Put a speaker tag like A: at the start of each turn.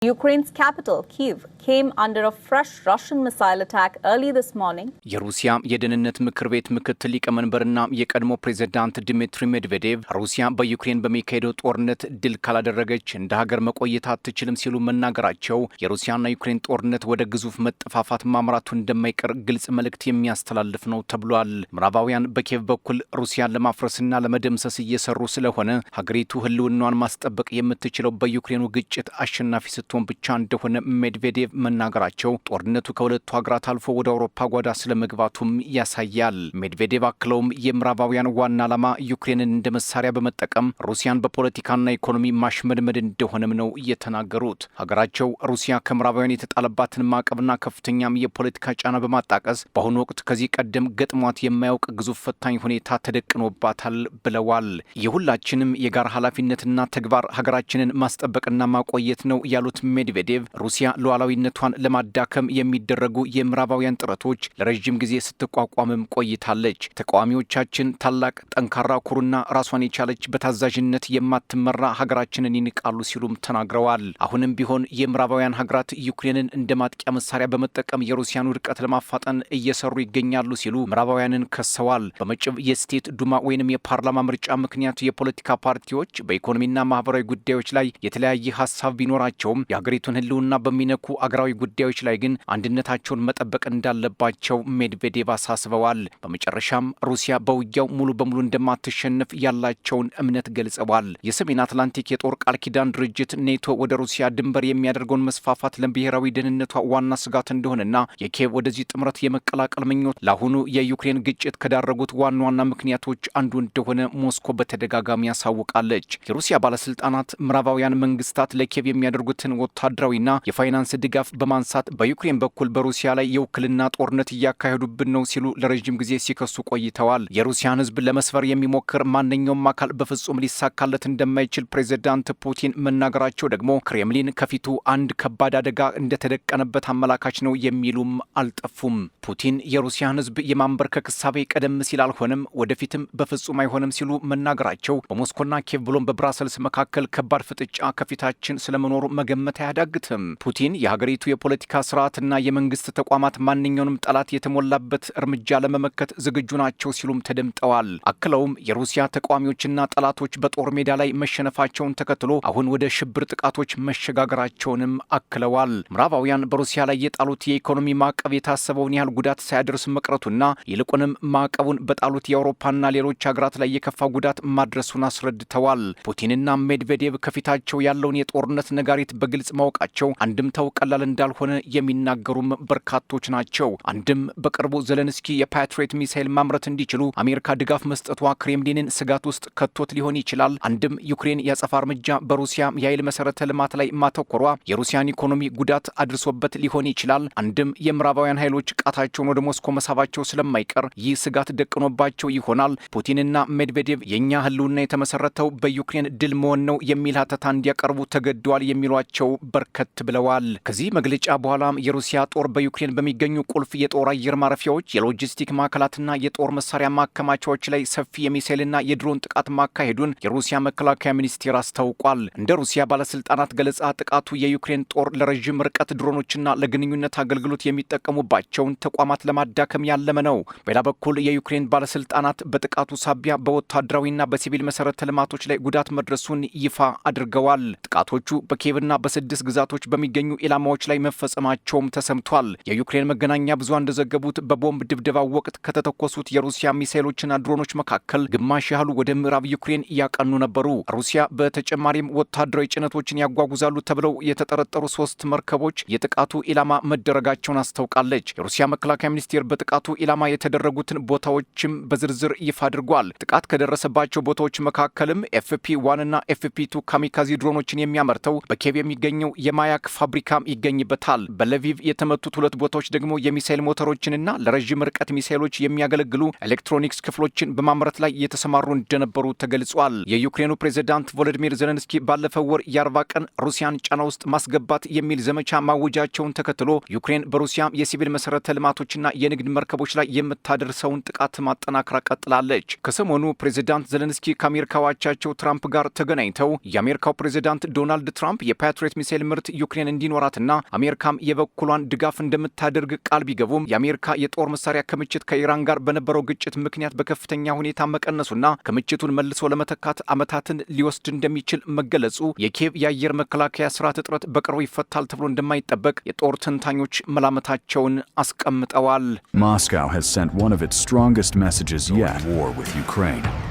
A: Ukraine's capital, Kyiv, came under a fresh Russian missile attack early this morning.
B: የሩሲያ የደህንነት ምክር ቤት ምክትል ሊቀመንበርና የቀድሞ ፕሬዝዳንት ዲሚትሪ ሜድቬዴቭ ሩሲያ በዩክሬን በሚካሄደው ጦርነት ድል ካላደረገች እንደ ሀገር መቆየት አትችልም ሲሉ መናገራቸው የሩሲያና ዩክሬን ጦርነት ወደ ግዙፍ መጠፋፋት ማምራቱ እንደማይቀር ግልጽ መልእክት የሚያስተላልፍ ነው ተብሏል። ምዕራባውያን በኪየቭ በኩል ሩሲያን ለማፍረስና ለመደምሰስ እየሰሩ ስለሆነ ሀገሪቱ ህልውናዋን ማስጠበቅ የምትችለው በዩክሬኑ ግጭት አሸናፊ ስትሆን ብቻ እንደሆነ ሜድቬዴቭ መናገራቸው ጦርነቱ ከሁለቱ ሀገራት አልፎ ወደ አውሮፓ ጓዳ ስለመግባቱም ያሳያል። ሜድቬዴቭ አክለውም የምዕራባውያን ዋና ዓላማ ዩክሬንን እንደ መሳሪያ በመጠቀም ሩሲያን በፖለቲካና ኢኮኖሚ ማሽመድመድ እንደሆነም ነው የተናገሩት። ሀገራቸው ሩሲያ ከምዕራባውያን የተጣለባትን ማዕቀብና ከፍተኛም የፖለቲካ ጫና በማጣቀስ በአሁኑ ወቅት ከዚህ ቀደም ገጥሟት የማያውቅ ግዙፍ ፈታኝ ሁኔታ ተደቅኖባታል ብለዋል። የሁላችንም የጋራ ኃላፊነትና ተግባር ሀገራችንን ማስጠበቅና ማቆየት ነው ያሉት ሜድቬዴቭ ሩሲያ ሉዓላዊነቷን ለማዳከም የሚደረጉ የምዕራባውያን ጥረቶች ለረጅም ጊዜ ስትቋቋምም ቆይታለች። ተቃዋሚዎቻችን ታላቅ፣ ጠንካራ፣ ኩሩና ራሷን የቻለች በታዛዥነት የማትመራ ሀገራችንን ይንቃሉ ሲሉም ተናግረዋል። አሁንም ቢሆን የምዕራባውያን ሀገራት ዩክሬንን እንደ ማጥቂያ መሳሪያ በመጠቀም የሩሲያን ውድቀት ለማፋጠን እየሰሩ ይገኛሉ ሲሉ ምዕራባውያንን ከሰዋል። በመጪው የስቴት ዱማ ወይንም የፓርላማ ምርጫ ምክንያት የፖለቲካ ፓርቲዎች በኢኮኖሚና ማህበራዊ ጉዳዮች ላይ የተለያየ ሀሳብ ቢኖራቸውም የሀገሪቱን ህልውና በሚነኩ አገራዊ ጉዳዮች ላይ ግን አንድነታቸውን መጠበቅ እንዳለባቸው ሜድቬዴቭ አሳስበዋል። በመጨረሻም ሩሲያ በውጊያው ሙሉ በሙሉ እንደማትሸነፍ ያላቸውን እምነት ገልጸዋል። የሰሜን አትላንቲክ የጦር ቃል ኪዳን ድርጅት ኔቶ ወደ ሩሲያ ድንበር የሚያደርገውን መስፋፋት ለብሔራዊ ደህንነቷ ዋና ስጋት እንደሆነና የኪየቭ ወደዚህ ጥምረት የመቀላቀል ምኞት ለአሁኑ የዩክሬን ግጭት ከዳረጉት ዋና ዋና ምክንያቶች አንዱ እንደሆነ ሞስኮ በተደጋጋሚ ያሳውቃለች። የሩሲያ ባለስልጣናት ምዕራባውያን መንግስታት ለኪየቭ የሚያደርጉትን ወታደራዊና የፋይናንስ ድጋፍ በማንሳት በዩክሬን በኩል በሩሲያ ላይ የውክልና ጦርነት እያካሄዱብን ነው ሲሉ ለረጅም ጊዜ ሲከሱ ቆይተዋል። የሩሲያን ህዝብ ለመስፈር የሚሞክር ማንኛውም አካል በፍጹም ሊሳካለት እንደማይችል ፕሬዝዳንት ፑቲን መናገራቸው ደግሞ ክሬምሊን ከፊቱ አንድ ከባድ አደጋ እንደተደቀነበት አመላካች ነው የሚሉም አልጠፉም። ፑቲን የሩሲያን ህዝብ የማንበርከክ እሳቤ ቀደም ሲል አልሆነም፣ ወደፊትም በፍጹም አይሆንም ሲሉ መናገራቸው በሞስኮና ኪየቭ ብሎም በብራሰልስ መካከል ከባድ ፍጥጫ ከፊታችን ስለመኖሩ መገመት አያዳግትም። ፑቲን የሀገሪቱ የፖለቲካ ስርዓትና የመንግስት ተቋማት ማንኛውንም ጠላት የተሞላበት እርምጃ ለመመከት ዝግጁ ናቸው ሲሉም ተደምጠዋል። አክለውም የሩሲያ ተቃዋሚዎችና ጠላቶች በጦር ሜዳ ላይ መሸነፋቸውን ተከትሎ አሁን ወደ ሽብር ጥቃቶች መሸጋገራቸውንም አክለዋል። ምዕራባውያን በሩሲያ ላይ የጣሉት የኢኮኖሚ ማዕቀብ የታሰበውን ያህል ጉዳት ሳያደርስ መቅረቱና ይልቁንም ማዕቀቡን በጣሉት የአውሮፓና ሌሎች ሀገራት ላይ የከፋ ጉዳት ማድረሱን አስረድተዋል። ፑቲንና ሜድቬዴቭ ከፊታቸው ያለውን የጦርነት ነጋሪት በግልጽ ማወቃቸው አንድምታው ቀላል እንዳልሆነ የሚናገሩም በርካቶች ናቸው። አንድም በቅርቡ ዘለንስኪ የፓትሪዮት ሚሳይል ማምረት እንዲችሉ አሜሪካ ድጋፍ መስጠቷ ክሬምሊንን ስጋት ውስጥ ከቶት ሊሆን ይችላል። አንድም ዩክሬን የአጸፋ እርምጃ በሩሲያ የኃይል መሰረተ ልማት ላይ ማተኮሯ የሩሲያን ኢኮኖሚ ጉዳት አድርሶበት ሊሆን ይችላል። አንድም የምዕራባውያን ኃይሎች ቃታቸውን ወደ ሞስኮ መሳባቸው ስለማይቀር ይህ ስጋት ደቅኖባቸው ይሆናል። ፑቲንና ሜድቬዴቭ የእኛ ህልውና የተመሰረተው በዩክሬን ድል መሆን ነው የሚል ሀተታ እንዲያቀርቡ ተገደዋል የሚሏቸው በርከት ብለዋል። ከዚህ መግለጫ በኋላም የሩሲያ ጦር በዩክሬን በሚገኙ ቁልፍ የጦር አየር ማረፊያዎች፣ የሎጂስቲክ ማዕከላትና የጦር መሳሪያ ማከማቻዎች ላይ ሰፊ የሚሳይልና የድሮን ጥቃት ማካሄዱን የሩሲያ መከላከያ ሚኒስቴር አስታውቋል። እንደ ሩሲያ ባለስልጣናት ገለጻ ጥቃቱ የዩክሬን ጦር ለረዥም ርቀት ድሮኖችና ለግንኙነት አገልግሎት የሚጠቀሙባቸውን ተቋማት ለማዳከም ያለመ ነው። በሌላ በኩል የዩክሬን ባለስልጣናት በጥቃቱ ሳቢያ በወታደራዊና በሲቪል መሰረተ ልማቶች ላይ ጉዳት መድረሱን ይፋ አድርገዋል። ጥቃቶቹ በኪየቭና በስድስት ግዛቶች በሚገኙ ኢላማዎች ላይ መፈጸማቸውም ተሰምቷል። የዩክሬን መገናኛ ብዙሃን እንደዘገቡት በቦምብ ድብደባው ወቅት ከተተኮሱት የሩሲያ ሚሳይሎችና ድሮኖች መካከል ግማሽ ያህሉ ወደ ምዕራብ ዩክሬን እያቀኑ ነበሩ። ሩሲያ በተጨማሪም ወታደራዊ ጭነቶችን ያጓጉዛሉ ተብለው የተጠረጠሩ 3 መርከቦች የጥቃቱ ኢላማ መደረጋቸውን አስታውቃለች። የሩሲያ መከላከያ ሚኒስቴር በጥቃቱ ኢላማ የተደረጉትን ቦታዎችም በዝርዝር ይፋ አድርጓል። ጥቃት ከደረሰባቸው ቦታዎች መካከልም ኤፍፒ1 እና ኤፍፒ2 ካሚካዚ ድሮኖችን የሚያመርተው በኪየቭ የሚገኘው የማያክ ፋብሪካም ይገኝበታል። በለቪቭ የተመቱት 2 ቦታዎች ደግሞ የሚሳይል ሞተሮችንና ለረዥም ርቀት ሚሳይሎች የሚያገለግሉ ኤሌክትሮኒክስ ክፍሎችን በማምረት ላይ የተሰማሩ እንደነበሩ ተገልጿል። የዩክሬኑ ፕሬዝዳንት ቮሎዲሚር ዘለንስኪ ባለፈው ወር የ40 ቀን ሩሲያን ጫና ውስጥ ማስገባት የሚል ዘመቻ ማወጃቸውን ተከትሎ ዩክሬን በሩሲያ የሲቪል መሰረተ ልማቶችና የንግድ መርከቦች ላይ የምታደርሰውን ጥቃት ማጠናከራ ቀጥላለች። ከሰሞኑ ፕሬዝዳንት ዘለንስኪ ከአሜሪካው አቻቸው ትራምፕ ጋር ተገናኝተው የአሜሪካው ፕሬዝዳንት ዶናልድ ትራምፕ የፓትሪዮት የፓትሪዮት ሚሳኤል ምርት ዩክሬን እንዲኖራትና አሜሪካም የበኩሏን ድጋፍ እንደምታደርግ ቃል ቢገቡም የአሜሪካ የጦር መሳሪያ ክምችት ከኢራን ጋር በነበረው ግጭት ምክንያት በከፍተኛ ሁኔታ መቀነሱና ክምችቱን መልሶ ለመተካት ዓመታትን ሊወስድ እንደሚችል መገለጹ የኪየቭ የአየር መከላከያ ስርዓት እጥረት በቅርቡ ይፈታል ተብሎ እንደማይጠበቅ የጦር ተንታኞች መላመታቸውን አስቀምጠዋል።
C: Moscow has sent one of its strongest messages yet. War with Ukraine.